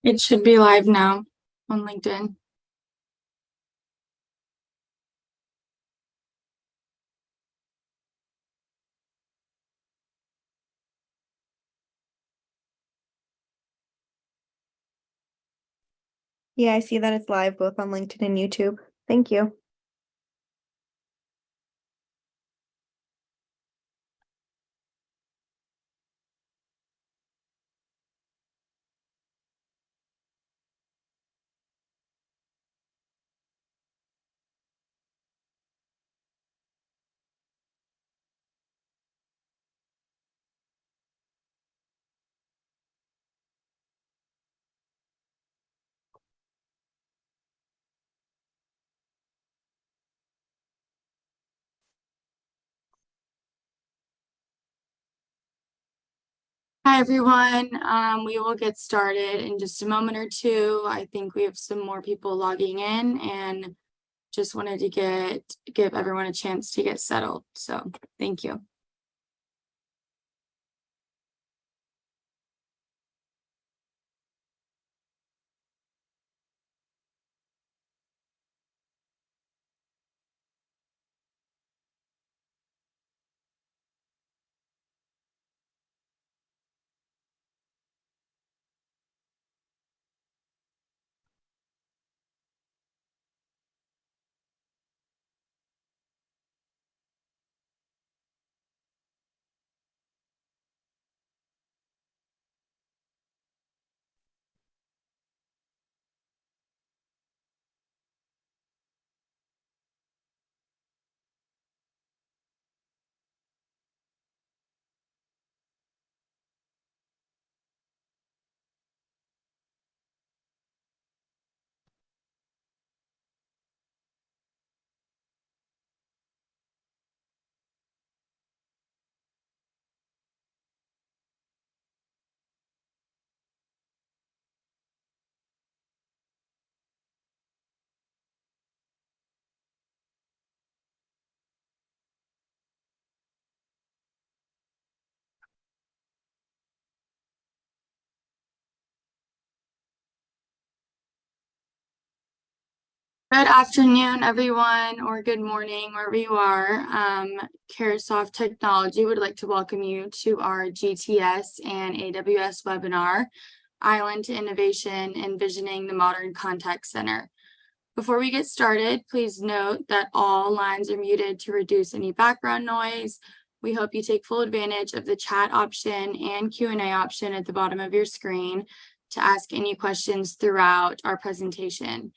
It should be live now on LinkedIn. Yeah, I see that it's live both on LinkedIn and YouTube. Thank you. Hi, everyone. We will get started in just a moment or two. I think we have some more people logging in and just wanted to give everyone a chance to get settled. So thank you. Good afternoon, everyone, or good morning, wherever you are. Carahsoft Technology would like to welcome you to our GTS and AWS webinar, Island to Innovation, Envisioning the Modern Contact Center. Before we get started, please note that all lines are muted to reduce any background noise. We hope you take full advantage of the chat option and Q&A option at the bottom of your screen to ask any questions throughout our presentation.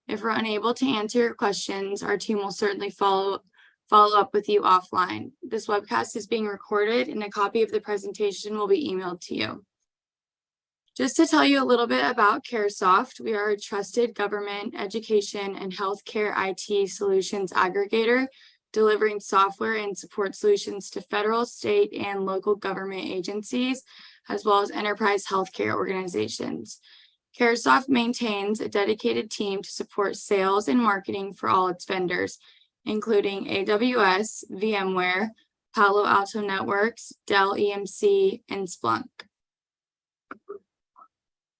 If we're unable to answer your questions, our team will certainly follow up with you offline. This webcast is being recorded and a copy of the presentation will be emailed to you. Just to tell you a little bit about Carahsoft, we are a trusted government, education, and healthcare IT solutions aggregator, delivering software and support solutions to federal, state, and local government agencies, as well as enterprise healthcare organizations. Carahsoft maintains a dedicated team to support sales and marketing for all its vendors, including AWS, VMware, Palo Alto Networks, Dell EMC, and Splunk.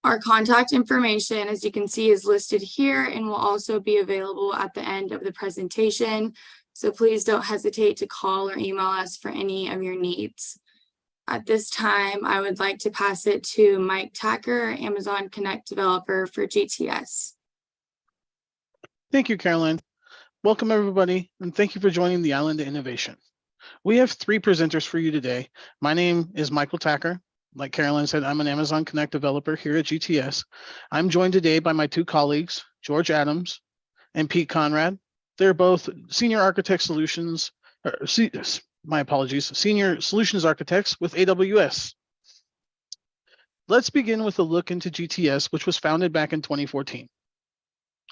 Our contact information, as you can see, is listed here and will also be available at the end of the presentation. So please don't hesitate to call or email us for any of your needs. At this time, I would like to pass it to Mike Tacker, Amazon Connect developer for GTS. Thank you, Caroline. Welcome, everybody, and thank you for joining the Island of Innovation. We have 3 presenters for you today. My name is Michael Tacker. Like Caroline said, I'm an Amazon Connect developer here at GTS. I'm joined today by my 2 colleagues, George Adams and Pete Conrad. They're both senior architect solutions, senior solutions architects with AWS. Let's begin with a look into GTS, which was founded back in 2014.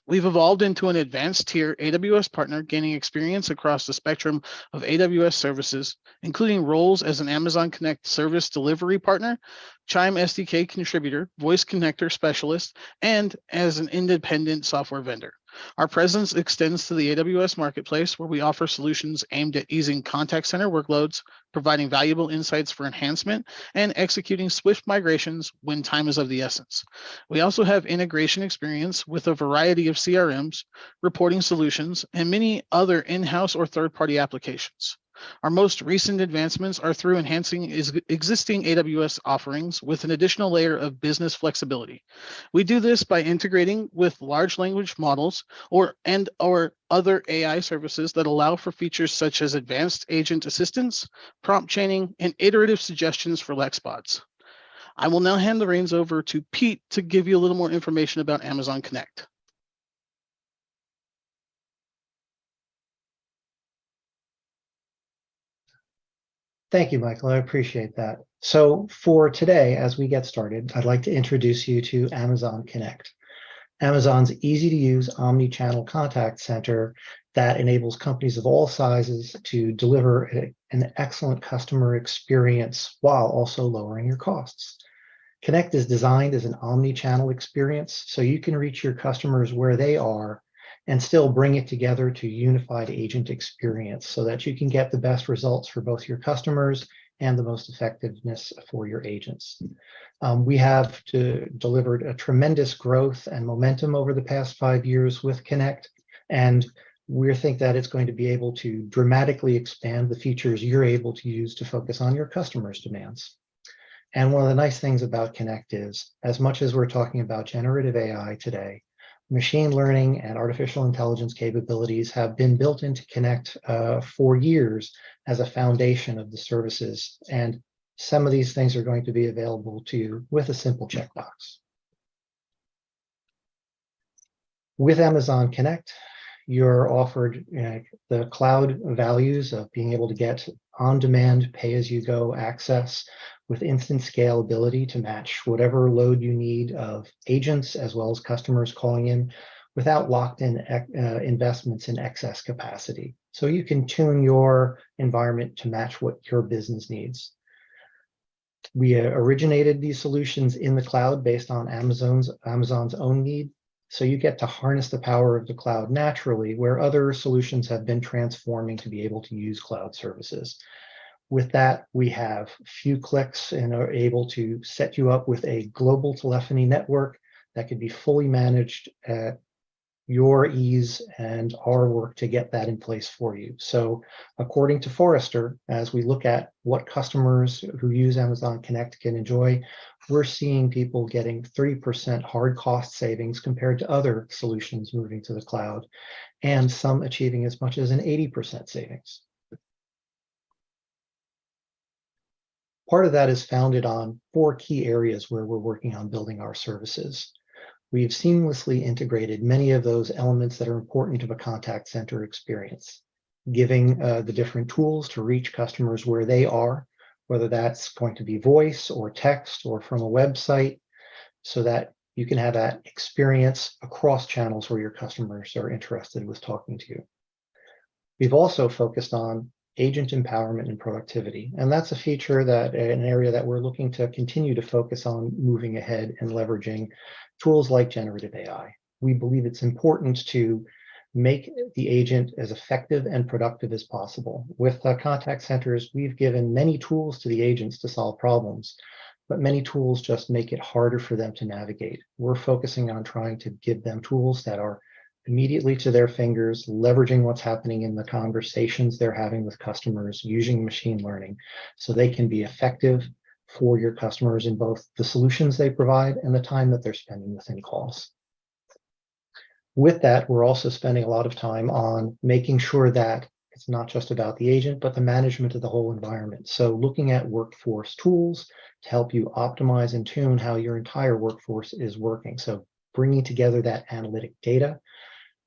We've evolved into an advanced tier AWS partner, gaining experience across the spectrum of AWS services, including roles as an Amazon Connect service delivery partner, Chime SDK contributor, voice connector specialist, and as an independent software vendor. Our presence extends to the AWS Marketplace, where we offer solutions aimed at easing contact center workloads, providing valuable insights for enhancement, and executing swift migrations when time is of the essence. We also have integration experience with a variety of CRMs, reporting solutions, and many other in-house or third-party applications. Our most recent advancements are through enhancing existing AWS offerings with an additional layer of business flexibility. We do this by integrating with large language models or other AI services that allow for features such as advanced agent assistance, prompt chaining, and iterative suggestions for Lexbots. I will now hand the reins over to Pete to give you a little more information about Amazon Connect. Thank you, Michael. I appreciate that. So for today, as we get started, I'd like to introduce you to Amazon Connect, Amazon's easy-to-use omni-channel contact center that enables companies of all sizes to deliver an excellent customer experience while also lowering your costs. Connect is designed as an omni-channel experience, so you can reach your customers where they are and still bring it together to unified agent experience so that you can get the best results for both your customers and the most effectiveness for your agents. We have delivered a tremendous growth and momentum over the past 5 years with Connect, and we think that it's going to be able to dramatically expand the features you're able to use to focus on your customers' demands. And one of the nice things about Connect is, as much as we're talking about generative AI today, machine learning and artificial intelligence capabilities have been built into Connect for years as a foundation of the services. And some of these things are going to be available to you with a simple checkbox. With Amazon Connect, you're offered the cloud values of being able to get on-demand, pay-as-you-go access with instant scalability to match whatever load you need of agents as well as customers calling in without locked-in investments in excess capacity. So you can tune your environment to match what your business needs. We originated these solutions in the cloud based on Amazon's own need. So you get to harness the power of the cloud naturally, where other solutions have been transforming to be able to use cloud services. With that, we have few clicks and are able to set you up with a global telephony network that can be fully managed at your ease and our work to get that in place for you. So according to Forrester, as we look at what customers who use Amazon Connect can enjoy, we're seeing people getting 30% hard cost savings compared to other solutions moving to the cloud, and some achieving as much as an 80% savings. Part of that is founded on 4 key areas where we're working on building our services. We've seamlessly integrated many of those elements that are important to a contact center experience, giving the different tools to reach customers where they are, whether that's going to be voice or text or from a website, so that you can have that experience across channels where your customers are interested with talking to you. We've also focused on agent empowerment and productivity, and that's a feature that an area that we're looking to continue to focus on moving ahead and leveraging tools like generative AI. We believe it's important to make the agent as effective and productive as possible. With contact centers, we've given many tools to the agents to solve problems, but many tools just make it harder for them to navigate. We're focusing on trying to give them tools that are immediately to their fingers, leveraging what's happening in the conversations they're having with customers using machine learning, so they can be effective for your customers in both the solutions they provide and the time that they're spending within calls. With that, we're also spending a lot of time on making sure that it's not just about the agent, but the management of the whole environment. So looking at workforce tools to help you optimize and tune how your entire workforce is working. So bringing together that analytic data,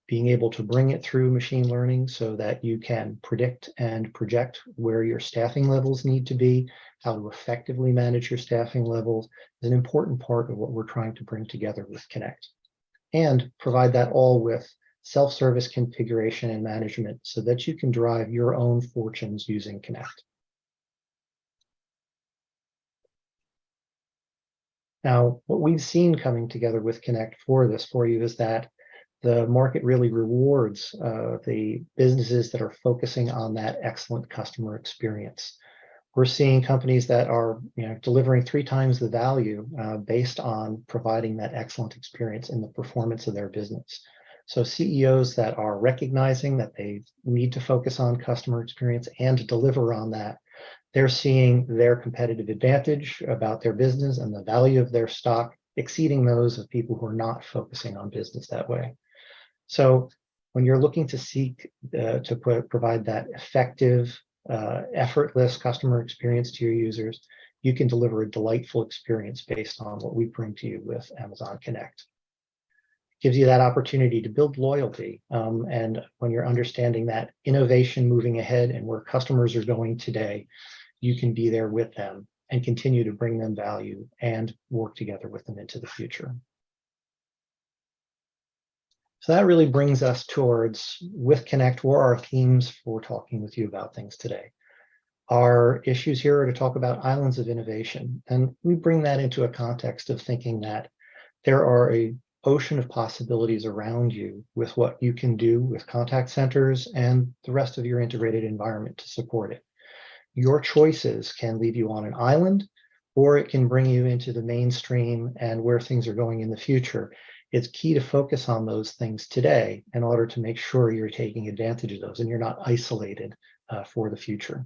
being able to bring it through machine learning so that you can predict and project where your staffing levels need to be, how to effectively manage your staffing levels is an important part of what we're trying to bring together with Connect. And provide that all with self-service configuration and management so that you can drive your own fortunes using Connect. Now, what we've seen coming together with Connect for you is that The market really rewards the businesses that are focusing on that excellent customer experience. We're seeing companies that are delivering 3 times the value based on providing that excellent experience in the performance of their business. So CEOs that are recognizing that they need to focus on customer experience and to deliver on that, they're seeing their competitive advantage about their business and the value of their stock exceeding those of people who are not focusing on business that way. So when you're looking to seek to provide that effective, effortless customer experience to your users, you can deliver a delightful experience based on what we bring to you with Amazon Connect. Gives you that opportunity to build loyalty. And when you're understanding that innovation moving ahead and where customers are going today, you can be there with them and continue to bring them value and work together with them into the future. So that really brings us towards, with Connect, where are our themes for talking with you about things today. Our issues here are to talk about islands of innovation. And we bring that into a context of thinking that there are an ocean of possibilities around you with what you can do with contact centers and the rest of your integrated environment to support it. Your choices can leave you on an island, or it can bring you into the mainstream and where things are going in the future. It's key to focus on those things today in order to make sure you're taking advantage of those and you're not isolated for the future.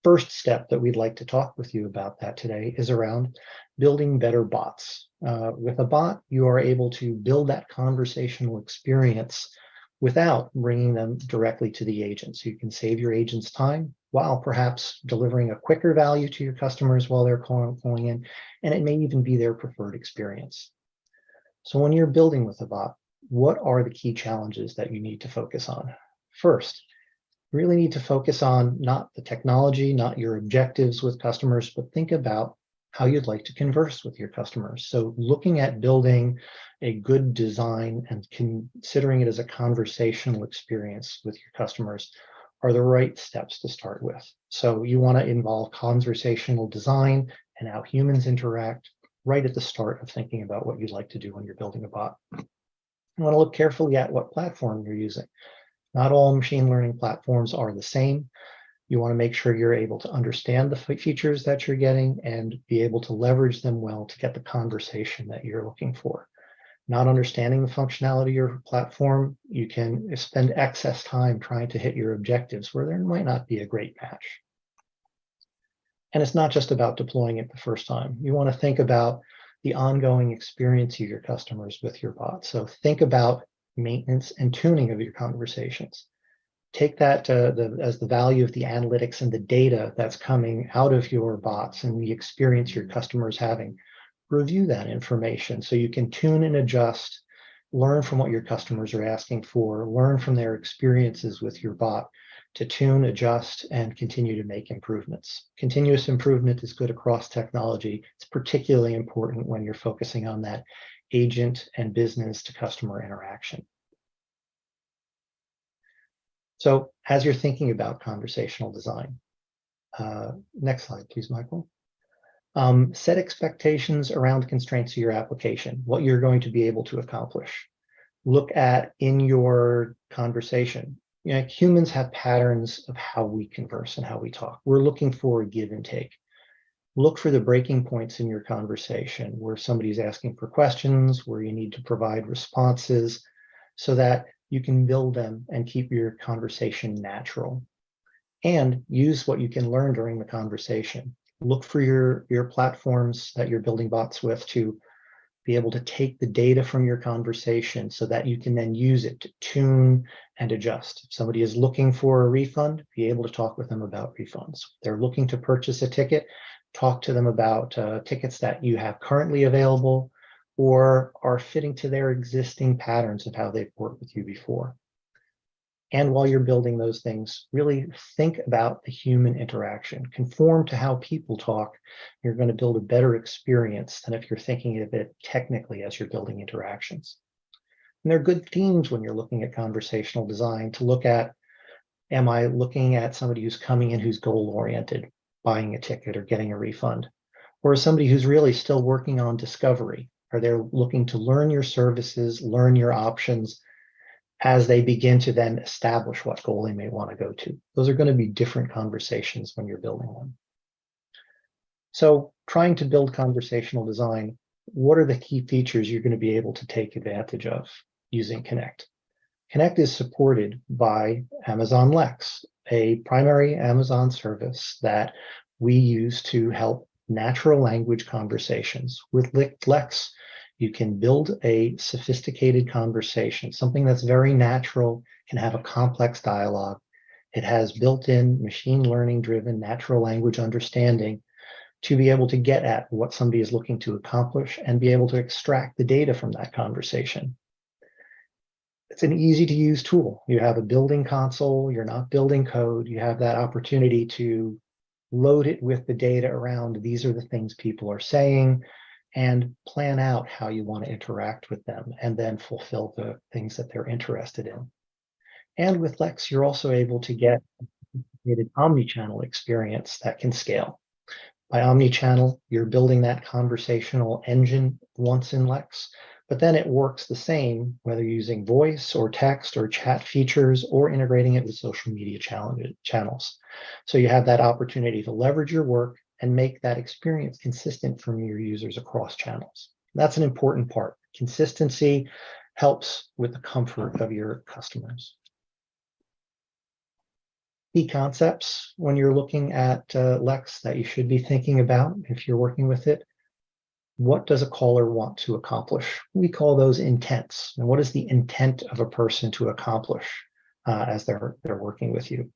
First step that we'd like to talk with you about that today is around building better bots. With a bot, you are able to build that conversational experience without bringing them directly to the agent. So you can save your agents time while perhaps delivering a quicker value to your customers while they're calling in, and it may even be their preferred experience. So when you're building with a bot, what are the key challenges that you need to focus on? First, you really need to focus on not the technology, not your objectives with customers, but think about how you'd like to converse with your customers. So looking at building a good design and considering it as a conversational experience with your customers are the right steps to start with. So you want to involve conversational design and how humans interact right at the start of thinking about what you'd like to do when you're building a bot. You want to look carefully at what platform you're using. Not all machine learning platforms are the same. You want to make sure you're able to understand the features that you're getting and be able to leverage them well to get the conversation that you're looking for. Not understanding the functionality of your platform, you can spend excess time trying to hit your objectives where there might not be a great match. And it's not just about deploying it the first time. You want to think about the ongoing experience of your customers with your bot. So think about maintenance and tuning of your conversations. Take that as the value of the analytics and the data that's coming out of your bots and the experience your customers having. Review that information so you can tune and adjust, learn from what your customers are asking for, learn from their experiences with your bot to tune, adjust, and continue to make improvements. Continuous improvement is good across technology. It's particularly important when you're focusing on that agent and business to customer interaction. So as you're thinking about conversational design, next slide, please, Michael. Set expectations around constraints of your application, what you're going to be able to accomplish. Look at in your conversation. Humans have patterns of how we converse and how we talk. We're looking for a give and take. Look for the breaking points in your conversation where somebody's asking for questions, where you need to provide responses so that you can build them and keep your conversation natural. And use what you can learn during the conversation. Look for your platforms that you're building bots with to be able to take the data from your conversation so that you can then use it to tune and adjust. If somebody is looking for a refund, be able to talk with them about refunds. If they're looking to purchase a ticket, talk to them about tickets that you have currently available or are fitting to their existing patterns of how they've worked with you before. And while you're building those things, really think about the human interaction. Conform to how people talk. You're going to build a better experience than if you're thinking of it technically as you're building interactions. And there are good themes when you're looking at conversational design to look at, am I looking at somebody who's coming in who's goal-oriented, buying a ticket or getting a refund? Or somebody who's really still working on discovery, Are they looking to learn your services, learn your options as they begin to then establish what goal they may want to go to? Those are going to be different conversations when you're building them. So trying to build conversational design, what are the key features you're going to be able to take advantage of using Connect? Connect is supported by Amazon Lex, a primary Amazon service that we use to help natural language conversations. With Lex, you can build a sophisticated conversation, something that's very natural, can have a complex dialogue. It has built-in machine learning driven natural language understanding to be able to get at what somebody is looking to accomplish and be able to extract the data from that conversation. It's an easy to use tool. You have a building console, you're not building code, you have that opportunity to load it with the data around these are the things people are saying and plan out how you want to interact with them and then fulfill the things that they're interested in. And with Lex, you're also able to get an omni-channel experience that can scale. By omni-channel, you're building that conversational engine once in Lex, but then it works the same whether you're using voice or text or chat features or integrating it with social media channels. So you have that opportunity to leverage your work and make that experience consistent from your users across channels. That's an important part. Consistency helps with the comfort of your customers. Key concepts when you're looking at Lex that you should be thinking about if you're working with it. What does a caller want to accomplish? We call those intents. And what is the intent of a person to accomplish as they're working with you?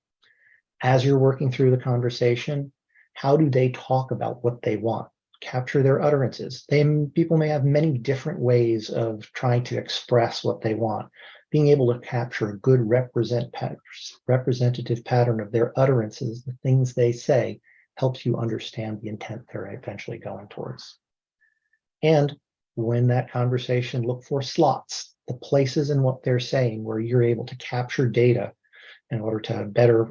As you're working through the conversation, how do they talk about what they want? Capture their utterances. People may have many different ways of trying to express what they want. Being able to capture a good representative pattern of their utterances, the things they say, helps you understand the intent they're eventually going towards. And when that conversation, look for slots, the places in what they're saying where you're able to capture data in order to better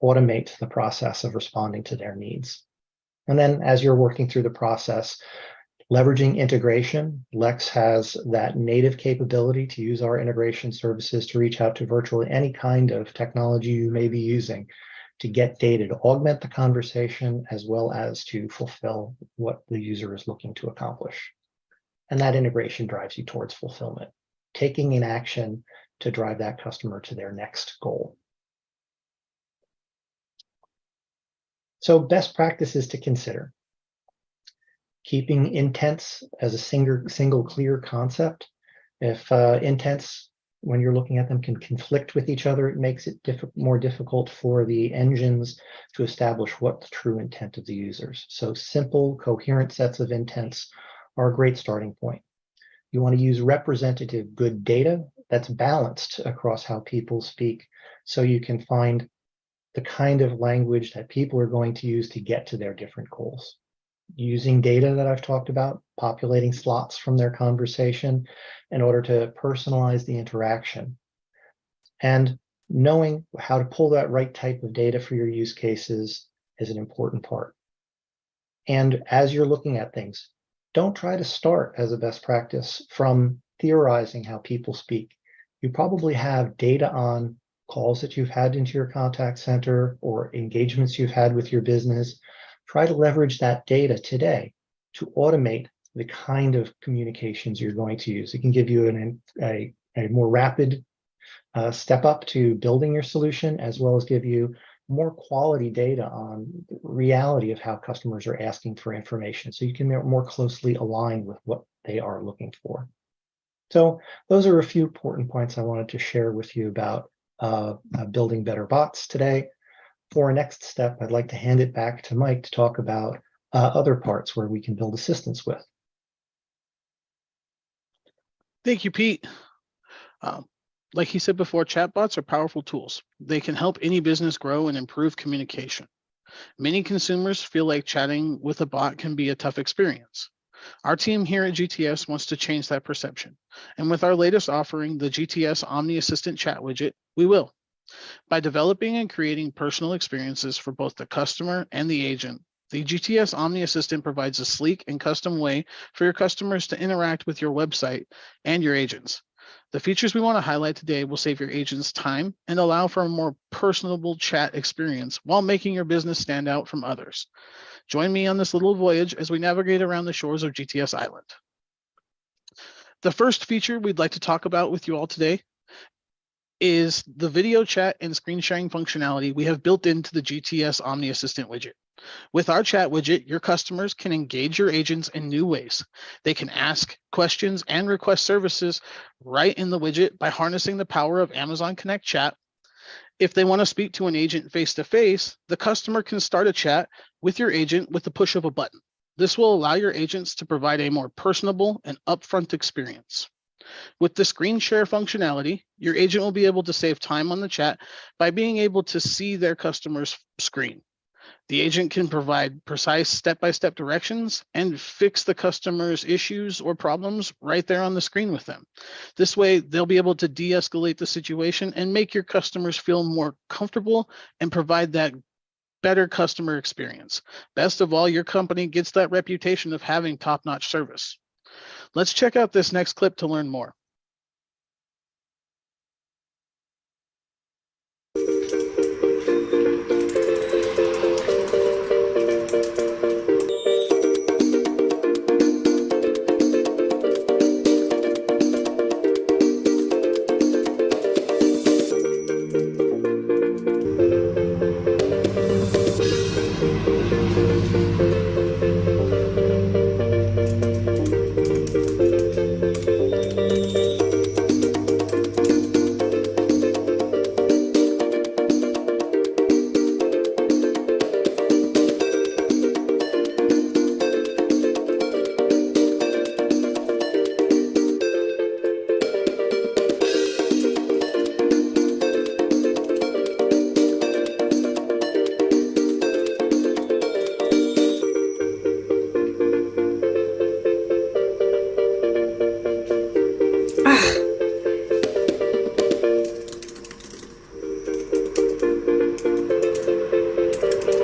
automate the process of responding to their needs. And then as you're working through the process, leveraging integration, Lex has that native capability to use our integration services to reach out to virtually any kind of technology you may be using to get data to augment the conversation as well as to fulfill what the user is looking to accomplish. And that integration drives you towards fulfillment, taking an action to drive that customer to their next goal. So best practices to consider. Keeping intents as a single clear concept. If intents, when you're looking at them, can conflict with each other, it makes it more difficult for the engines to establish what the true intent of the users. So simple, coherent sets of intents are a great starting point. You want to use representative good data that's balanced across how people speak, so you can find the kind of language that people are going to use to get to their different goals. Using data that I've talked about, populating slots from their conversation in order to personalize the interaction. And knowing how to pull that right type of data for your use cases is an important part. And as you're looking at things, don't try to start as a best practice from theorizing how people speak. You probably have data on calls that you've had into your contact center or engagements you've had with your business. Try to leverage that data today to automate the kind of communications you're going to use. It can give you a more rapid step up to building your solution, as well as give you more quality data on the reality of how customers are asking for information, so you can more closely align with what they are looking for. So those are a few important points I wanted to share with you about building better bots today. For our next step, I'd like to hand it back to Mike to talk about other parts where we can build assistance with. Thank you, Pete. Like he said before, chatbots are powerful tools. They can help any business grow and improve communication. Many consumers feel like chatting with a bot can be a tough experience. Our team here at GTS wants to change that perception. And with our latest offering, the GTS Omni Assistant Chat Widget, we will. By developing and creating personal experiences for both the customer and the agent, The GTS Omni Assistant provides a sleek and custom way for your customers to interact with your website and your agents. The features we want to highlight today will save your agents time and allow for a more personable chat experience while making your business stand out from others. Join me on this little voyage as we navigate around the shores of GTS Island. The first feature we'd like to talk about with you all today is the video chat and screen sharing functionality we have built into the GTS Omni Assistant widget. With our chat widget, your customers can engage your agents in new ways. They can ask questions and request services right in the widget by harnessing the power of Amazon Connect Chat. If they want to speak to an agent face-to-face, the customer can start a chat with your agent with the push of a button. This will allow your agents to provide a more personable and upfront experience. With the screen share functionality, your agent will be able to save time on the chat by being able to see their customer's screen. The agent can provide precise step-by-step directions and fix the customer's issues or problems right there on the screen with them. This way, they'll be able to de-escalate the situation and make your customers feel more comfortable and provide that better customer experience. Best of all, your company gets that reputation of having top-notch service. Let's check out this next clip to learn more.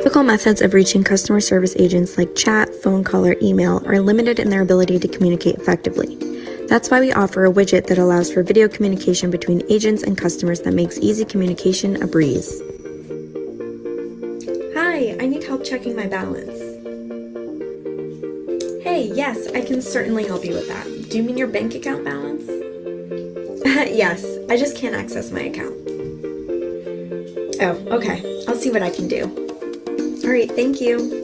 Typical methods of reaching customer service agents like chat, phone call, or email are limited in their ability to communicate effectively. That's why we offer a widget that allows for video communication between agents and customers that makes easy communication a breeze. Hi, I need help checking my balance. Hey, yes, I can certainly help you with that. Do you mean your bank account balance? Yes, I just can't access my account. Oh, okay. I'll see what I can do. All right, thank you.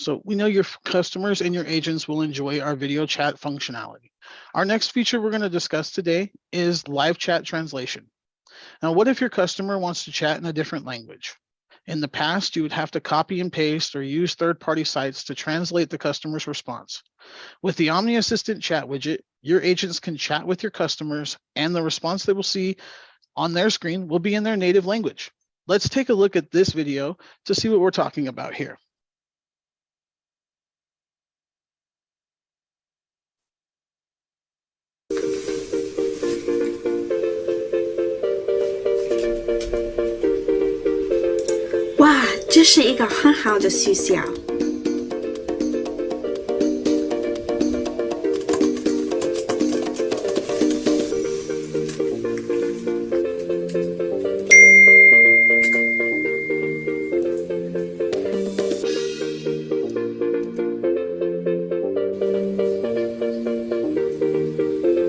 So we know your customers and your agents will enjoy our video chat functionality. Our next feature we're going to discuss today is live chat translation. Now, what if your customer wants to chat in a different language? In the past, you would have to copy and paste or use third-party sites to translate the customer's response. With the Omni Assistant chat widget, your agents can chat with your customers and the response they will see on their screen will be in their native language. Let's take a look at this video to see what we're talking about here. Wow, 这是一个很好的学校。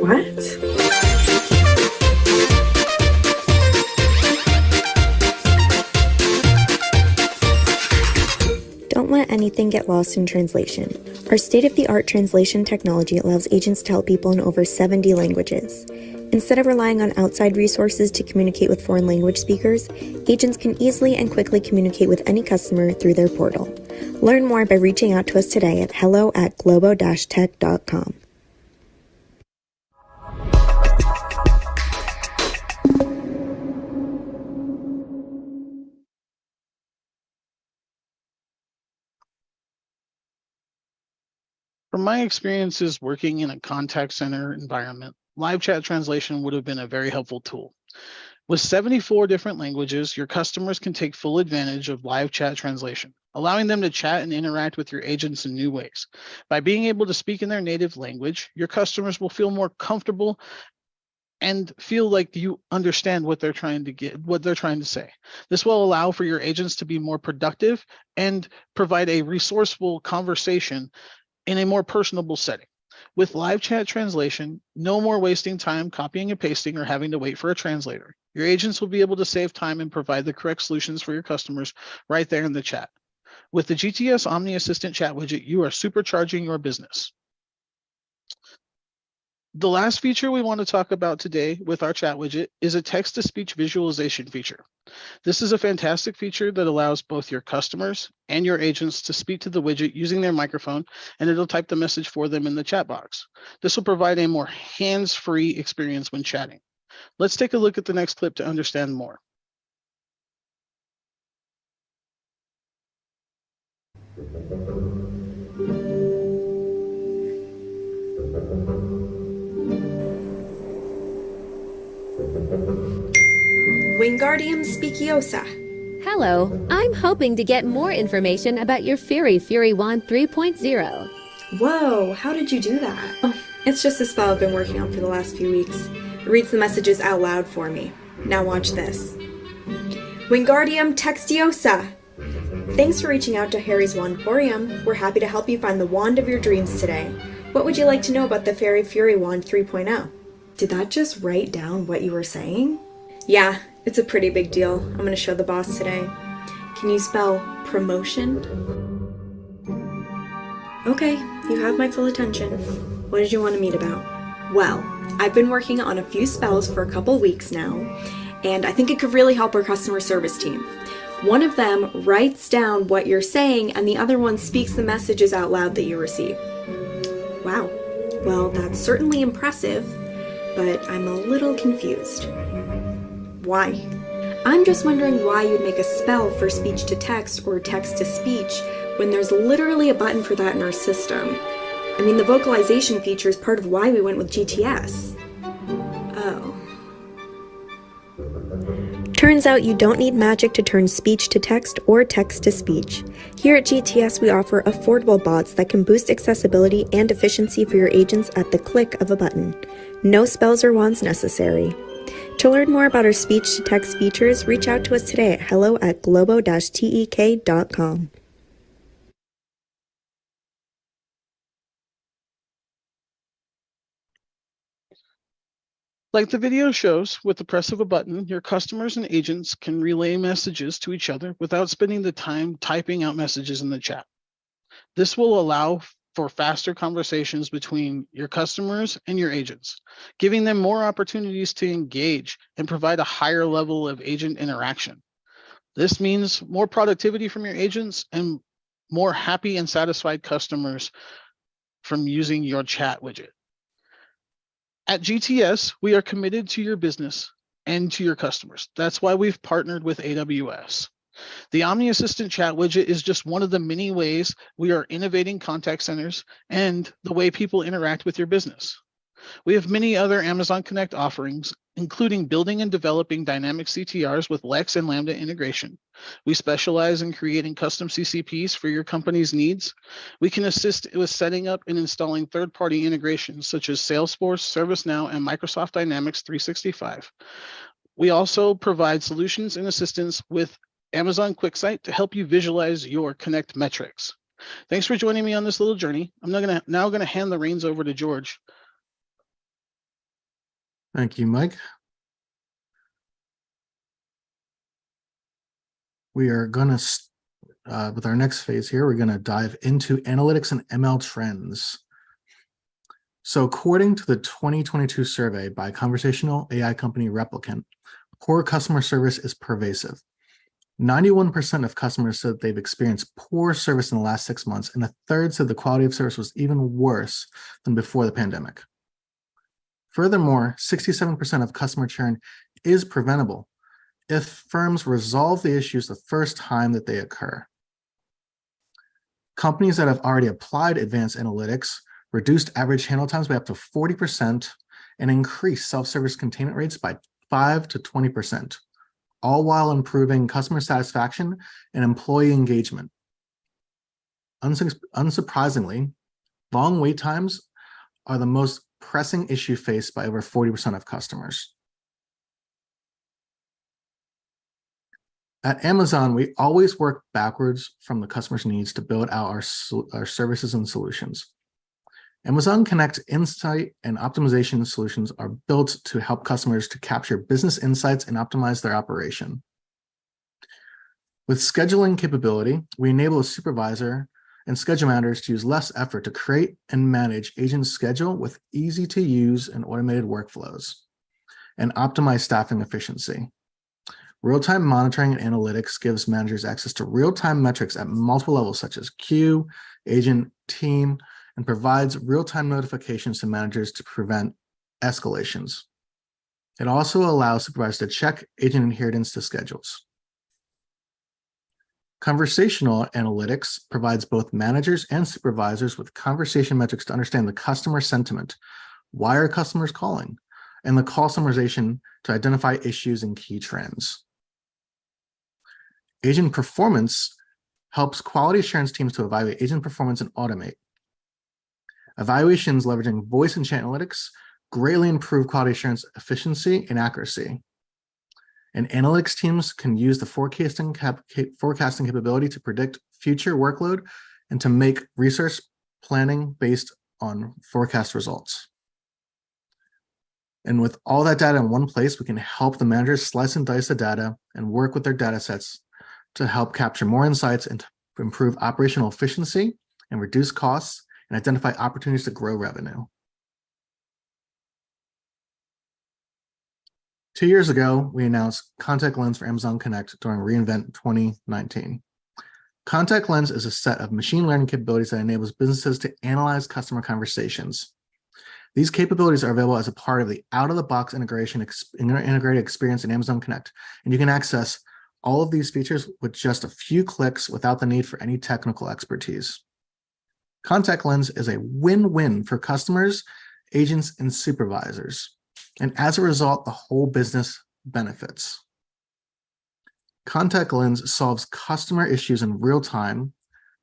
What? Don't let anything get lost in translation. Our state-of-the-art translation technology allows agents to help people in over 70 languages. Instead of relying on outside resources to communicate with foreign language speakers, agents can easily and quickly communicate with any customer through their portal. Learn more by reaching out to us today at hello@globo-tech.com. From my experiences working in a contact center environment, live chat translation would have been a very helpful tool. With 74 different languages, your customers can take full advantage of live chat translation, allowing them to chat and interact with your agents in new ways. By being able to speak in their native language, your customers will feel more comfortable and feel like you understand what they're trying to say. This will allow for your agents to be more productive and provide a resourceful conversation in a more personable setting. With live chat translation, no more wasting time copying and pasting or having to wait for a translator. Your agents will be able to save time and provide the correct solutions for your customers right there in the chat. With the GTS Omni Assistant chat widget, you are supercharging your business. The last feature we want to talk about today with our chat widget is a text-to-speech visualization feature. This is a fantastic feature that allows both your customers and your agents to speak to the widget using their microphone, and it'll type the message for them in the chat box. This will provide a more hands-free experience when chatting. Let's take a look at the next clip to understand more. Wingardium Speciosa. Hello, I'm hoping to get more information about your Fury Wand 3.0. Whoa, how did you do that? Oh, it's just a spell I've been working on for the last few weeks. It reads the messages out loud for me. Now watch this. Wingardium Textiosa. Thanks for reaching out to Harry's Wandporium. We're happy to help you find the wand of your dreams today. What would you like to know about the Fury Wand 3.0? Did that just write down what you were saying? Yeah, it's a pretty big deal. I'm going to show the boss today. Can you spell promotion? Okay, you have my full attention. What did you want to meet about? Well, I've been working on a few spells for a couple weeks now, and I think it could really help our customer service team. One of them writes down what you're saying, and the other one speaks the messages out loud that you receive. Wow. Well, that's certainly impressive, but I'm a little confused. Why? I'm just wondering why you'd make a spell for speech to text or text to speech when there's literally a button for that in our system. I mean, the vocalization feature is part of why we went with GTS. Oh. Turns out you don't need magic to turn speech to text or text to speech. Here at GTS, we offer affordable bots that can boost accessibility and efficiency for your agents at the click of a button. No spells or wands necessary. To learn more about our speech-to-text features, reach out to us today at hello@globo-tek.com. Like the video shows, with the press of a button, your customers and agents can relay messages to each other without spending the time typing out messages in the chat. This will allow for faster conversations between your customers and your agents, giving them more opportunities to engage and provide a higher level of agent interaction. This means more productivity from your agents and more happy and satisfied customers from using your chat widget. At GTS, we are committed to your business and to your customers. That's why we've partnered with AWS. The Omni Assistant chat widget is just one of the many ways we are innovating contact centers and the way people interact with your business. We have many other Amazon Connect offerings, including building and developing dynamic CTRs with Lex and Lambda integration. We specialize in creating custom CCPs for your company's needs. We can assist with setting up and installing third-party integrations such as Salesforce, ServiceNow, and Microsoft Dynamics 365. We also provide solutions and assistance with Amazon QuickSight to help you visualize your Connect metrics. Thanks for joining me on this little journey. I'm now going to hand the reins over to George. Thank you, Mike. We are going to, with our next phase here, we're going to dive into analytics and ML trends. So according to the 2022 survey by conversational AI company Replicant, poor customer service is pervasive. 91% of customers said they've experienced poor service in the last 6 months, and a third said the quality of service was even worse than before the pandemic. Furthermore, 67% of customer churn is preventable if firms resolve the issues the first time that they occur. Companies that have already applied advanced analytics reduced average handle times by up to 40% and increased self-service containment rates by 5 to 20%, all while improving customer satisfaction and employee engagement. Unsurprisingly, long wait times are the most pressing issue faced by over 40% of customers. At Amazon, we always work backwards from the customer's needs to build out our services and solutions. Amazon Connect Insight and Optimization solutions are built to help customers to capture business insights and optimize their operation. With scheduling capability, we enable a supervisor and schedule managers to use less effort to create and manage agents' schedule with easy-to-use and automated workflows and optimize staffing efficiency. Real-time monitoring and analytics gives managers access to real-time metrics at multiple levels such as queue, agent, team, and provides real-time notifications to managers to prevent escalations. It also allows supervisors to check agent adherence to schedules. Conversational analytics provides both managers and supervisors with conversation metrics to understand the customer sentiment, why are customers calling, and the call summarization to identify issues and key trends. Agent performance helps quality assurance teams to evaluate agent performance and automate. Evaluations leveraging voice and chat analytics greatly improve quality assurance efficiency and accuracy. And analytics teams can use the forecasting capability to predict future workload and to make research planning based on forecast results. And with all that data in one place, we can help the managers slice and dice the data and work with their data sets to help capture more insights and to improve operational efficiency and reduce costs and identify opportunities to grow revenue. 2 years ago, we announced Contact Lens for Amazon Connect during reInvent 2019. Contact Lens is a set of machine learning capabilities that enables businesses to analyze customer conversations. These capabilities are available as a part of the out-of-the-box integrated experience in Amazon Connect, and you can access all of these features with just a few clicks without the need for any technical expertise. Contact Lens is a win-win for customers, agents, and supervisors. And as a result, the whole business benefits. Contact Lens solves customer issues in real time,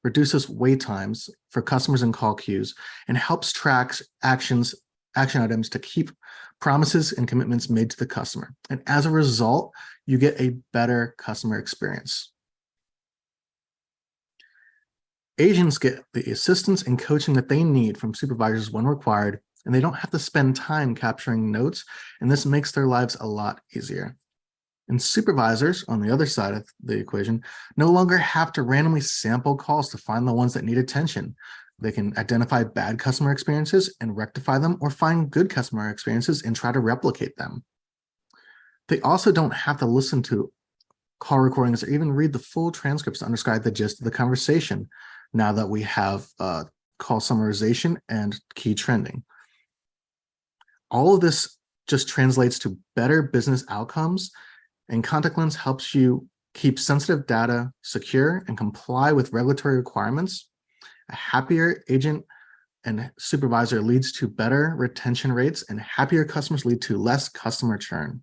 reduces wait times for customers in call queues, and helps track action items to keep promises and commitments made to the customer. And as a result, you get a better customer experience. Agents get the assistance and coaching that they need from supervisors when required, and they don't have to spend time capturing notes, and this makes their lives a lot easier. And supervisors, on the other side of the equation, no longer have to randomly sample calls to find the ones that need attention. They can identify bad customer experiences and rectify them, or find good customer experiences and try to replicate them. They also don't have to listen to call recordings or even read the full transcripts to understand the gist of the conversation, now that we have call summarization and key trending. All of this just translates to better business outcomes, and Contact Lens helps you keep sensitive data secure and comply with regulatory requirements. A happier agent and supervisor leads to better retention rates, and happier customers lead to less customer churn.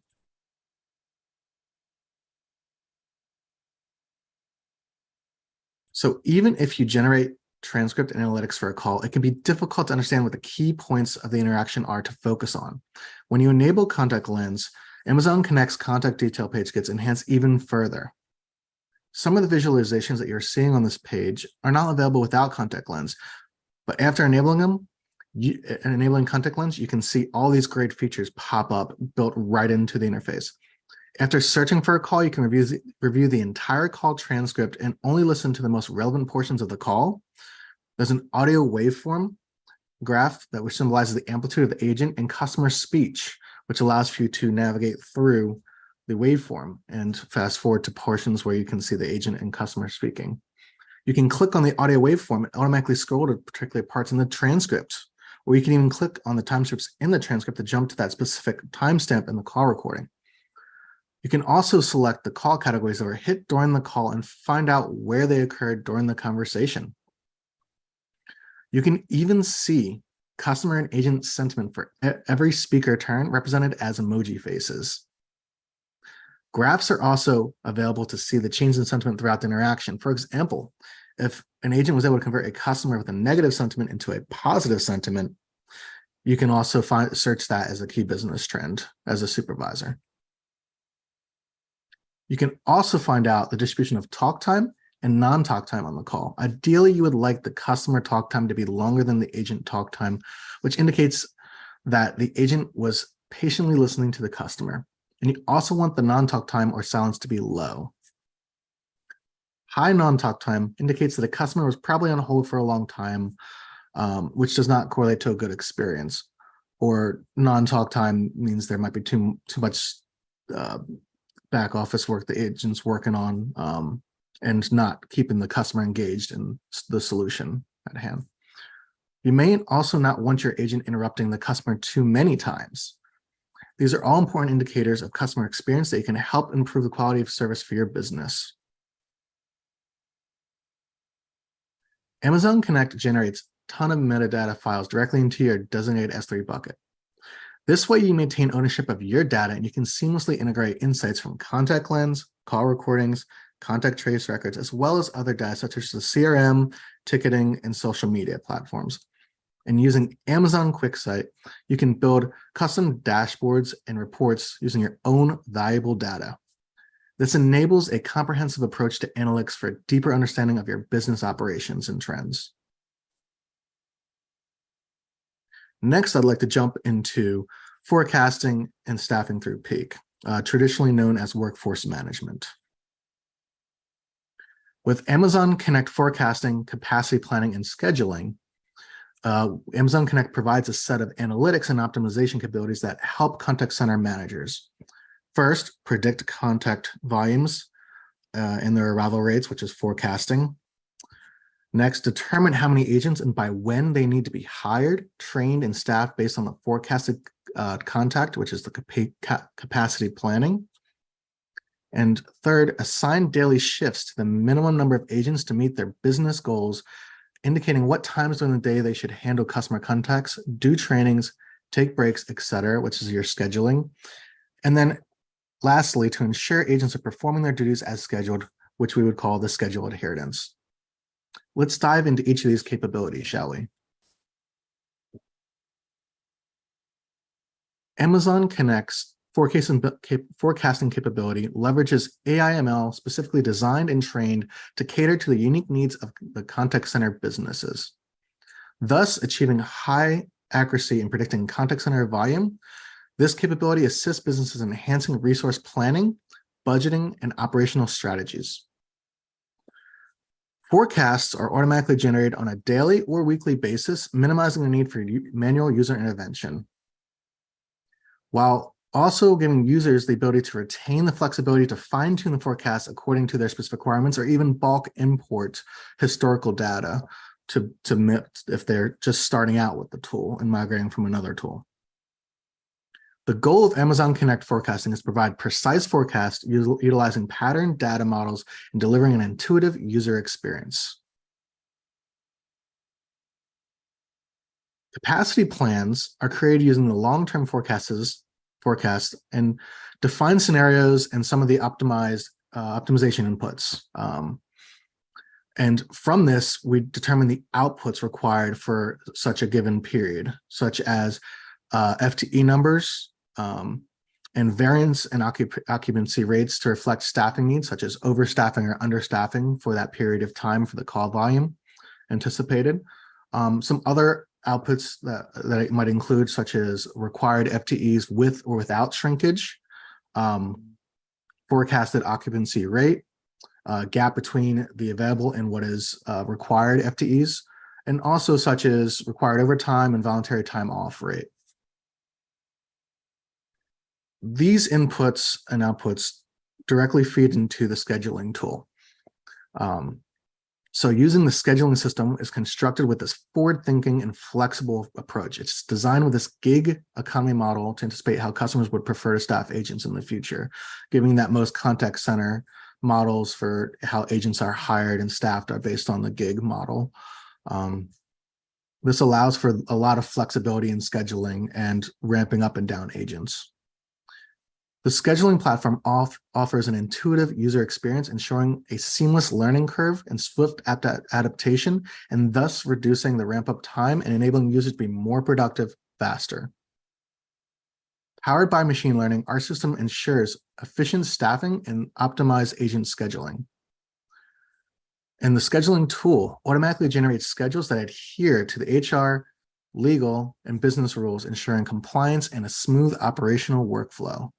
So even if you generate transcript and analytics for a call, it can be difficult to understand what the key points of the interaction are to focus on. When you enable Contact Lens, Amazon Connect's contact detail page gets enhanced even further. Some of the visualizations that you're seeing on this page are not available without Contact Lens, but after enabling them, enabling Contact Lens, you can see all these great features pop up built right into the interface. After searching for a call, you can review the entire call transcript and only listen to the most relevant portions of the call. There's an audio waveform graph that which symbolizes the amplitude of the agent and customer speech, which allows for you to navigate through the waveform and fast forward to portions where you can see the agent and customer speaking. You can click on the audio waveform and automatically scroll to particular parts in the transcript, or you can even click on the timestamps in the transcript to jump to that specific timestamp in the call recording. You can also select the call categories that were hit during the call and find out where they occurred during the conversation. You can even see customer and agent sentiment for every speaker turn represented as emoji faces. Graphs are also available to see the change in sentiment throughout the interaction. For example, if an agent was able to convert a customer with a negative sentiment into a positive sentiment, you can also search that as a key business trend as a supervisor. You can also find out the distribution of talk time and non-talk time on the call. Ideally, you would like the customer talk time to be longer than the agent talk time, which indicates that the agent was patiently listening to the customer. And you also want the non-talk time or silence to be low. High non-talk time indicates that a customer was probably on hold for a long time, which does not correlate to a good experience. Or non-talk time means there might be too much back office work the agent's working on, and not keeping the customer engaged in the solution at hand. You may also not want your agent interrupting the customer too many times. These are all important indicators of customer experience that can help improve the quality of service for your business. Amazon Connect generates a ton of metadata files directly into your designated S3 bucket. This way you maintain ownership of your data and you can seamlessly integrate insights from contact lens, call recordings, contact trace records, as well as other data such as the CRM, ticketing, and social media platforms. And using Amazon QuickSight, you can build custom dashboards and reports using your own valuable data. This enables a comprehensive approach to analytics for a deeper understanding of your business operations and trends. Next, I'd like to jump into forecasting and staffing through peak, traditionally known as workforce management. With Amazon Connect forecasting, capacity planning, and scheduling, Amazon Connect provides a set of analytics and optimization capabilities that help contact center managers. First, predict contact volumes and their arrival rates, which is forecasting. Next, determine how many agents and by when they need to be hired, trained, and staffed based on the forecasted contact, which is the capacity planning. And third, assign daily shifts to the minimum number of agents to meet their business goals, indicating what times during the day they should handle customer contacts, do trainings, take breaks, etc., which is your scheduling. And then lastly, to ensure agents are performing their duties as scheduled, which we would call the schedule adherence. Let's dive into each of these capabilities, shall we? Amazon Connect's forecasting capability leverages AI/ML specifically designed and trained to cater to the unique needs of the contact center businesses, thus achieving high accuracy in predicting contact center volume. This capability assists businesses in enhancing resource planning, budgeting, and operational strategies. Forecasts are automatically generated on a daily or weekly basis, minimizing the need for manual user intervention, while also giving users the ability to retain the flexibility to fine-tune the forecast according to their specific requirements, or even bulk import historical data if they're just starting out with the tool and migrating from another tool. The goal of Amazon Connect forecasting is to provide precise forecasts utilizing pattern data models and delivering an intuitive user experience. Capacity plans are created using the long-term forecasts and define scenarios and some of the optimization inputs. And from this, we determine the outputs required for such a given period, such as FTE numbers and variance and occupancy rates to reflect staffing needs, such as overstaffing or understaffing for that period of time for the call volume anticipated. Some other outputs that it might include, such as required FTEs with or without shrinkage, forecasted occupancy rate, gap between the available and what is required FTEs, and also such as required overtime and voluntary time off rate. These inputs and outputs directly feed into the scheduling tool. So using the scheduling system is constructed with this forward-thinking and flexible approach. It's designed with this gig economy model to anticipate how customers would prefer to staff agents in the future, giving that most contact center models for how agents are hired and staffed are based on the gig model. This allows for a lot of flexibility in scheduling and ramping up and down agents. The scheduling platform offers an intuitive user experience, ensuring a seamless learning curve and swift adaptation, and thus reducing the ramp-up time and enabling users to be more productive faster. Powered by machine learning, our system ensures efficient staffing and optimized agent scheduling. And the scheduling tool automatically generates schedules that adhere to the HR, legal, and business rules, ensuring compliance and a smooth operational workflow.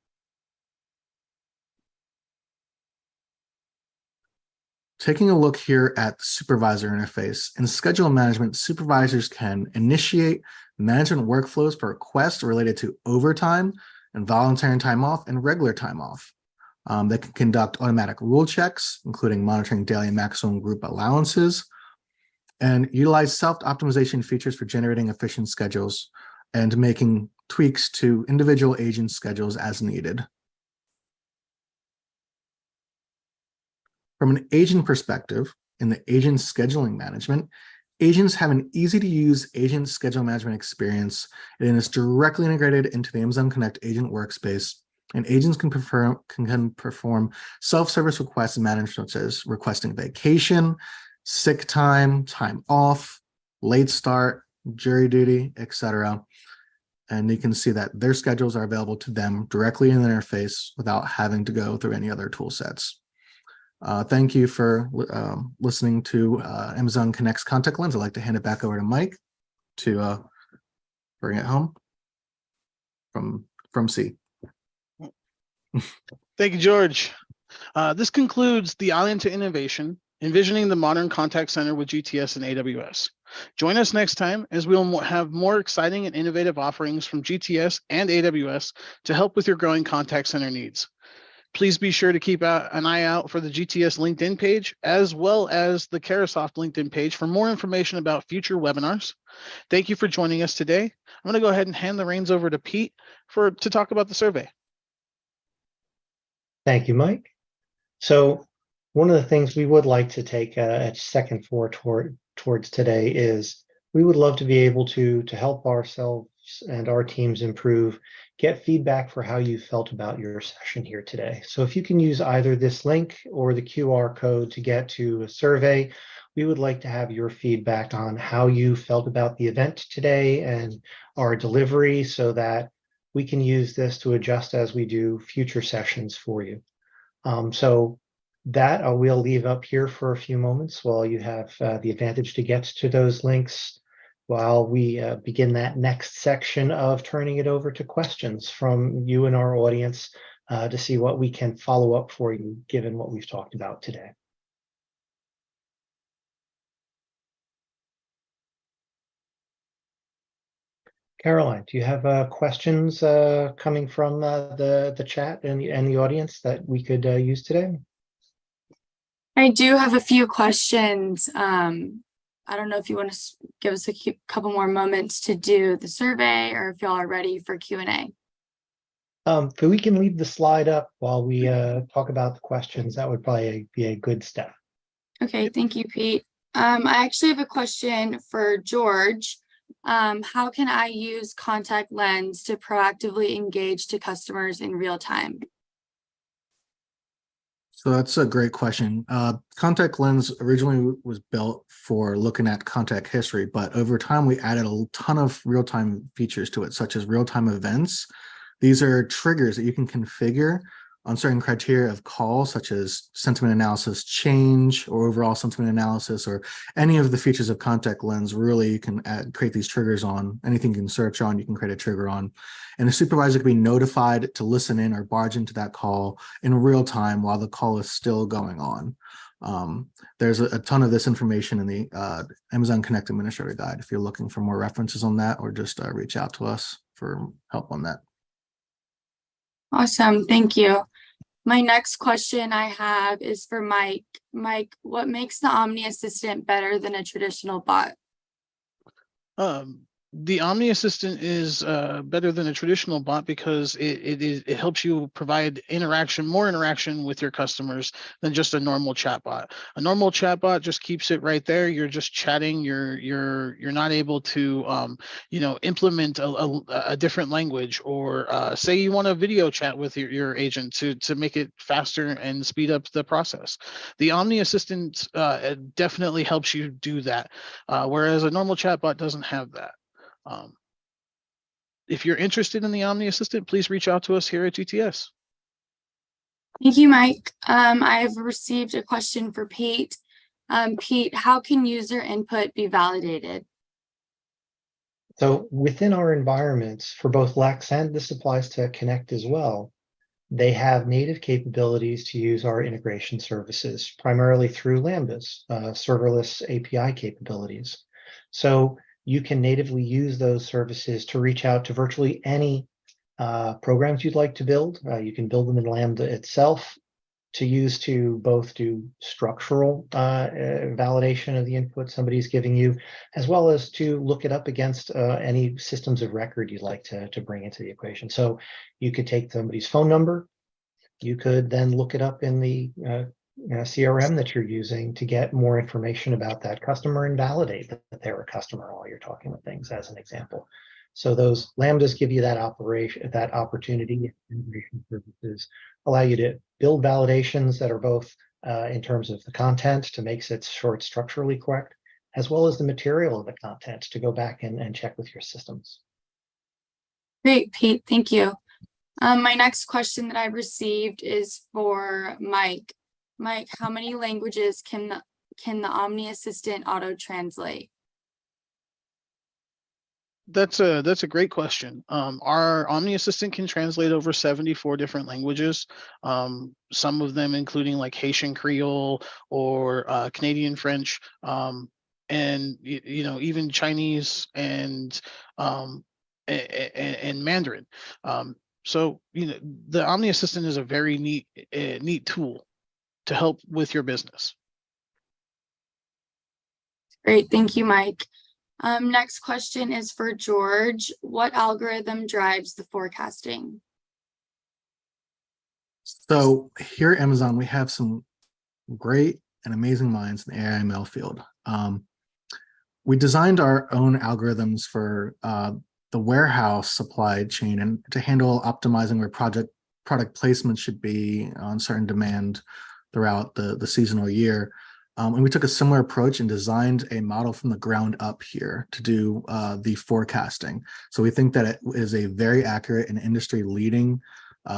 Taking a look here at the supervisor interface, in schedule management, supervisors can initiate management workflows for requests related to overtime and voluntary time off and regular time off. They can conduct automatic rule checks, including monitoring daily and maximum group allowances, and utilize self-optimization features for generating efficient schedules and making tweaks to individual agent schedules as needed. From an agent perspective, in the agent scheduling management, agents have an easy-to-use agent schedule management experience, and is directly integrated into the Amazon Connect agent workspace. And agents can perform self-service requests managed, such as requesting vacation, sick time, time off, late start, jury duty, etc. And you can see that their schedules are available to them directly in the interface without having to go through any other tool sets. Thank you for listening to Amazon Connect's Contact Lens. I'd like to hand it back over to Mike to bring it home from C. Thank you, George. This concludes the Island to Innovation, Envisioning the Modern Contact Center with GTS and AWS. Join us next time as we'll have more exciting and innovative offerings from GTS and AWS to help with your growing contact center needs. Please be sure to keep an eye out for the GTS LinkedIn page, as well as the Carahsoft LinkedIn page for more information about future webinars. Thank you for joining us today. I'm going to go ahead and hand the reins over to Pete to talk about the survey. Thank you, Mike. So one of the things we would like to take a second for towards today is we would love to be able to help ourselves and our teams improve, get feedback for how you felt about your session here today. So if you can use either this link or the QR code to get to a survey, we would like to have your feedback on how you felt about the event today and our delivery, so that we can use this to adjust as we do future sessions for you. So that we'll leave up here for a few moments while you have the advantage to get to those links, while we begin that next section of turning it over to questions from you and our audience to see what we can follow up for you, given what we've talked about today. Caroline, do you have questions coming from the chat and the audience that we could use today? I do have a few questions. I don't know if you want to give us a couple more moments to do the survey, or if y'all are ready for Q&A. If we can leave the slide up while we talk about the questions, that would probably be a good step. Okay, thank you, Pete. I actually have a question for George. How can I use Contact Lens to proactively engage to customers in real time? So that's a great question. Contact Lens originally was built for looking at contact history, but over time we added a ton of real-time features to it, such as real-time events. These are triggers that you can configure on certain criteria of calls, such as sentiment analysis change or overall sentiment analysis, or any of the features of Contact Lens. Really, you can create these triggers on anything you can search on, you can create a trigger on. And the supervisor can be notified to listen in or barge into that call in real time while the call is still going on. There's a ton of this information in the Amazon Connect Administrator Guide if you're looking for more references on that, or just reach out to us for help on that. Awesome, thank you. My next question I have is for Mike. Mike, what makes the Omni Assistant better than a traditional bot? the Omni Assistant is better than a traditional bot because it helps you provide more interaction with your customers than just a normal chatbot. A normal chatbot just keeps it right there. You're just chatting. You're not able to implement a different language, or say you want a video chat with your agent to make it faster and speed up the process. The Omni Assistant definitely helps you do that, whereas a normal chatbot doesn't have that. If you're interested in the Omni Assistant, please reach out to us here at GTS. Thank you, Mike. I've received a question for Pete. Pete, how can user input be validated? So within our environments for both Lex, and this applies to Connect as well, they have native capabilities to use our integration services, primarily through Lambdas, serverless API capabilities. So you can natively use those services to reach out to virtually any programs you'd like to build. You can build them in Lambda itself to use to both do structural validation of the input somebody's giving you, as well as to look it up against any systems of record you'd like to bring into the equation. So you could take somebody's phone number, you could then look it up in the CRM that you're using to get more information about that customer and validate that they're a customer while you're talking with things, as an example. So those Lambdas give you that opportunity. Integration services allow you to build validations that are both in terms of the content to make it sure it's structurally correct, as well as the material of the content to go back and check with your systems. Great, Pete. Thank you. My next question that I've received is for Mike. Mike, how many languages can the Omni Assistant auto translate? That's a great question. Our Omni Assistant can translate over 74 different languages. Some of them including like Haitian Creole or Canadian French, and even Chinese and Mandarin. So the Omni Assistant is a very neat tool to help with your business. Great, thank you, Mike. Next question is for George. What algorithm drives the forecasting? So here at Amazon, we have some great and amazing minds in the AI ML field. We designed our own algorithms for the warehouse supply chain and to handle optimizing where product placement should be on certain demand throughout the seasonal year. And we took a similar approach and designed a model from the ground up here to do the forecasting. So we think that it is a very accurate and industry-leading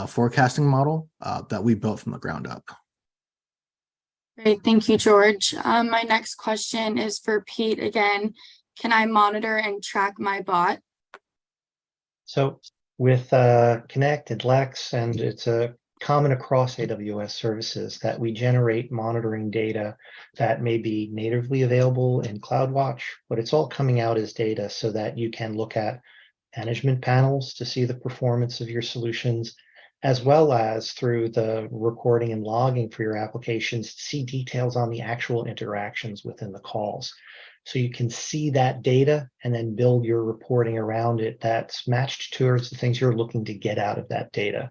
forecasting model that we built from the ground up. Great, thank you, George. My next question is for Pete again. Can I monitor and track my bot? So with Connect and Lex, and it's a common across AWS services that we generate monitoring data that may be natively available in CloudWatch, but it's all coming out as data so that you can look at management panels to see the performance of your solutions, as well as through the recording and logging for your applications, see details on the actual interactions within the calls. So you can see that data and then build your reporting around it that's matched towards the things you're looking to get out of that data.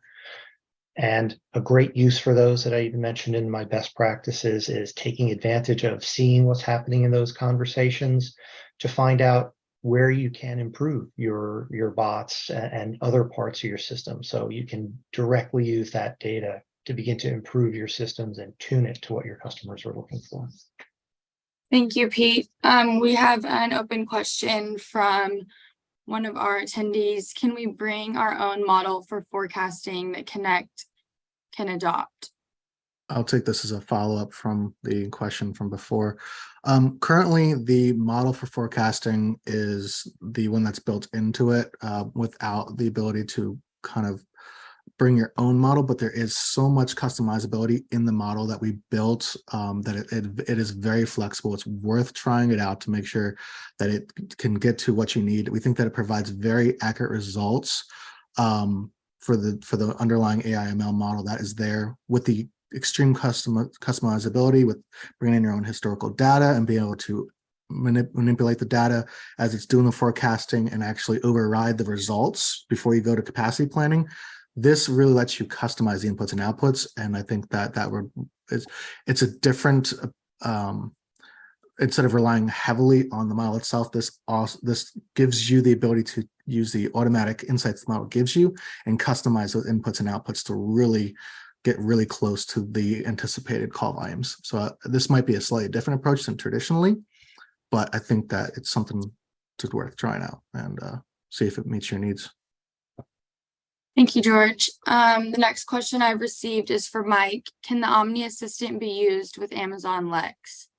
And a great use for those that I even mentioned in my best practices is taking advantage of seeing what's happening in those conversations to find out where you can improve your bots and other parts of your system. So you can directly use that data to begin to improve your systems and tune it to what your customers are looking for. Thank you, Pete. We have an open question from one of our attendees. Can we bring our own model for forecasting that Connect can adopt? I'll take this as a follow-up from the question from before. Currently, the model for forecasting is the one that's built into it without the ability to kind of bring your own model, but there is so much customizability in the model that we built that it is very flexible. It's worth trying it out to make sure that it can get to what you need. We think that it provides very accurate results for the underlying AI ML model that is there, with the extreme customizability, with bringing in your own historical data and being able to manipulate the data as it's doing the forecasting and actually override the results before you go to capacity planning. This really lets you customize the inputs and outputs, and I think it's a different. Instead of relying heavily on the model itself, this gives you the ability to use the automatic insights the model gives you and customize those inputs and outputs to really get really close to the anticipated call volumes. So this might be a slightly different approach than traditionally, but I think that it's something that's worth trying out and see if it meets your needs. Thank you, George. The next question I've received is for Mike. Can the Omni Assistant be used with Amazon Lex?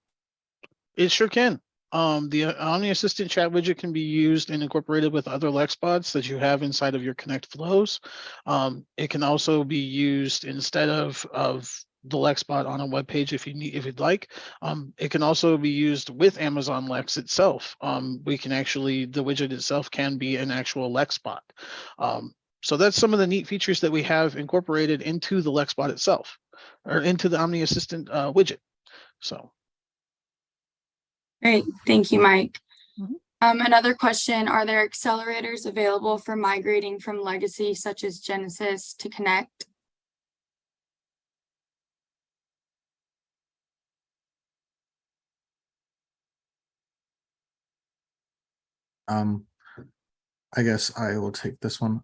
It sure can. The Omni Assistant chat widget can be used and incorporated with other Lex bots that you have inside of your Connect flows. It can also be used instead of the Lex bot on a web page if you'd like. It can also be used with Amazon Lex itself. The widget itself can be an actual Lex bot. So that's some of the neat features that we have incorporated into the Lex bot itself, or into the Omni Assistant widget. So. Great, thank you, Mike. Mhm. Another question, are there accelerators available for migrating from legacy such as Genesis to Connect? I guess I will take this one.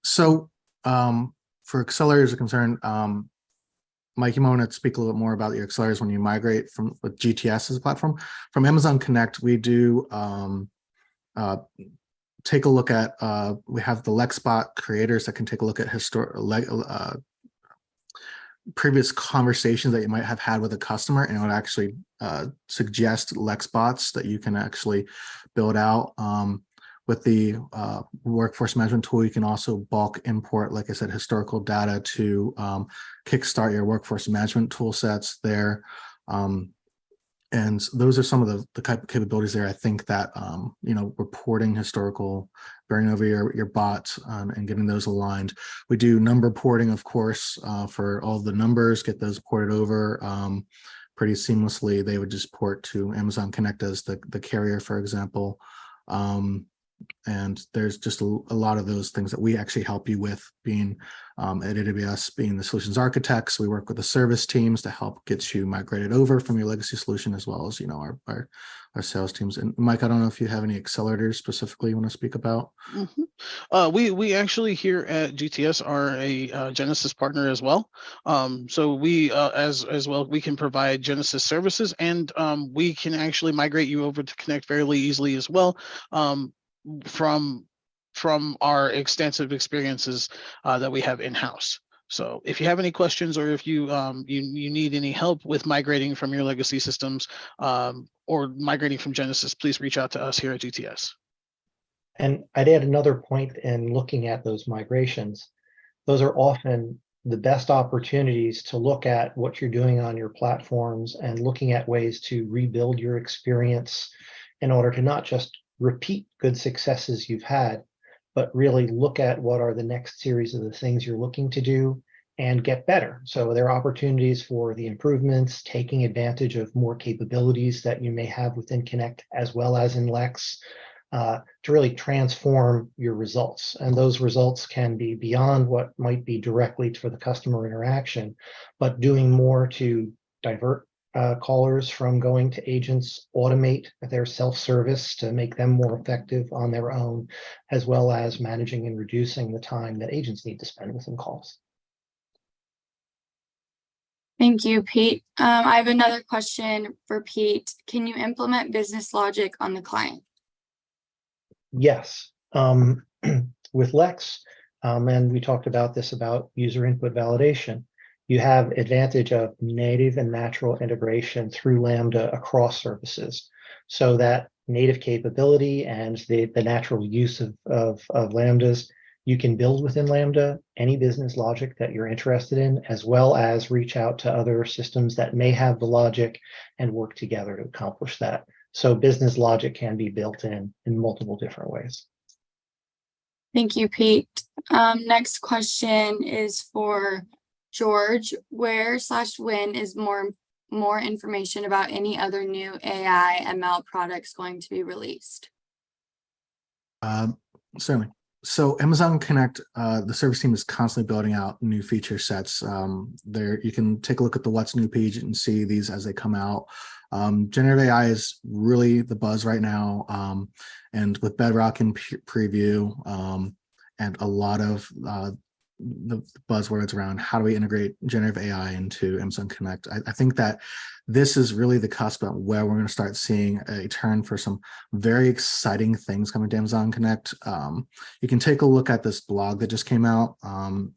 So for accelerators are concerned, Mike, you might want to speak a little bit more about your accelerators when you migrate from with GTS as a platform. From Amazon Connect, we do take a look at, we have the LexBot creators that can take a look at previous conversations that you might have had with a customer, and it would actually suggest LexBots that you can actually build out. With the workforce management tool, you can also bulk import, like I said, historical data to kickstart your workforce management tool sets there. And those are some of the capabilities there. I think that, reporting historical, bearing over your bots and getting those aligned. We do number porting, of course, for all the numbers, get those ported over pretty seamlessly. They would just port to Amazon Connect as the carrier, for example. And there's just a lot of those things that we actually help you with, being at AWS, being the solutions architects. We work with the service teams to help get you migrated over from your legacy solution, as well as our sales teams. And Mike, I don't know if you have any accelerators specifically you want to speak about. Mm-hmm. We actually here at GTS are a Genesis partner as well. So we as well, we can provide Genesis services, and we can actually migrate you over to Connect fairly easily as well. From our extensive experiences that we have in-house. So if you have any questions, or if you need any help with migrating from your legacy systems or migrating from Genesis, please reach out to us here at GTS. And I'd add another point in looking at those migrations. Those are often the best opportunities to look at what you're doing on your platforms and looking at ways to rebuild your experience in order to not just repeat good successes you've had, but really look at what are the next series of the things you're looking to do and get better. So there are opportunities for the improvements, taking advantage of more capabilities that you may have within Connect as well as in Lex to really transform your results. And those results can be beyond what might be directly for the customer interaction, but doing more to divert callers from going to agents, automate their self-service to make them more effective on their own, as well as managing and reducing the time that agents need to spend within calls. Thank you, Pete. I have another question for Pete. Can you implement business logic on the client? Yes. With Lex, and we talked about this about user input validation, you have advantage of native and natural integration through Lambda across services. So that native capability and the natural use of Lambdas, you can build within Lambda any business logic that you're interested in, as well as reach out to other systems that may have the logic and work together to accomplish that. So business logic can be built in multiple different ways. Thank you, Pete. Next question is for George. Where/when is more more information about any other new AI ML products going to be released? Certainly. So Amazon Connect, the service team is constantly building out new feature sets. There, you can take a look at the What's New page and see these as they come out. Generative AI is really the buzz right now, and with Bedrock in preview, and a lot of the buzzwords around how do we integrate generative AI into Amazon Connect. I think that this is really the cusp of where we're going to start seeing a turn for some very exciting things coming to Amazon Connect. You can take a look at this blog that just came out.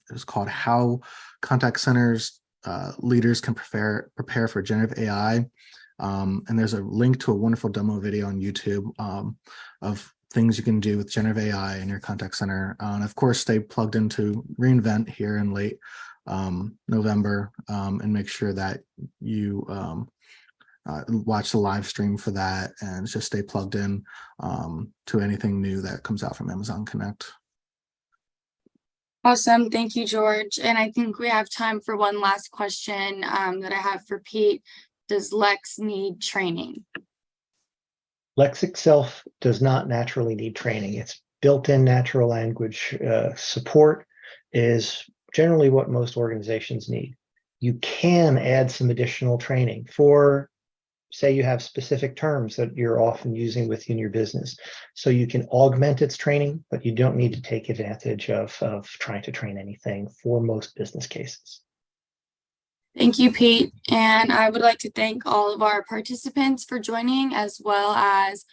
It's called How Contact Centers Leaders Can Prepare for Generative AI. And there's a link to a wonderful demo video on YouTube of things you can do with generative AI in your contact center. And of course, stay plugged into reInvent here in late November, and make sure that you watch the live stream for that, and just stay plugged in to anything new that comes out from Amazon Connect. Awesome. Thank you, George. And I think we have time for one last question that I have for Pete. Does Lex need training? Lex itself does not naturally need training. Its built-in natural language support is generally what most organizations need. You can add some additional training for, say, you have specific terms that you're often using within your business. So you can augment its training, but you don't need to take advantage of trying to train anything for most business cases. Thank you, Pete. And I would like to thank all of our participants for joining, as well as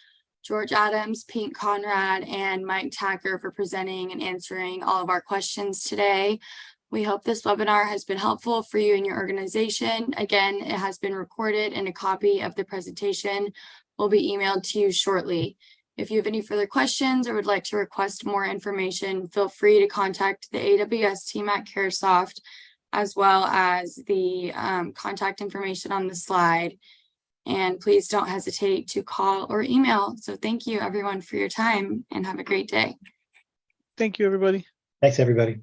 George Adams, Pete Conrad, and Mike Tacker for presenting and answering all of our questions today. We hope this webinar has been helpful for you and your organization. Again, it has been recorded and a copy of the presentation will be emailed to you shortly. If you have any further questions or would like to request more information, feel free to contact the AWS team at Caresoft, as well as the contact information on the slide. And please don't hesitate to call or email. So thank you everyone for your time and have a great day. Thank you, everybody. Thanks, everybody.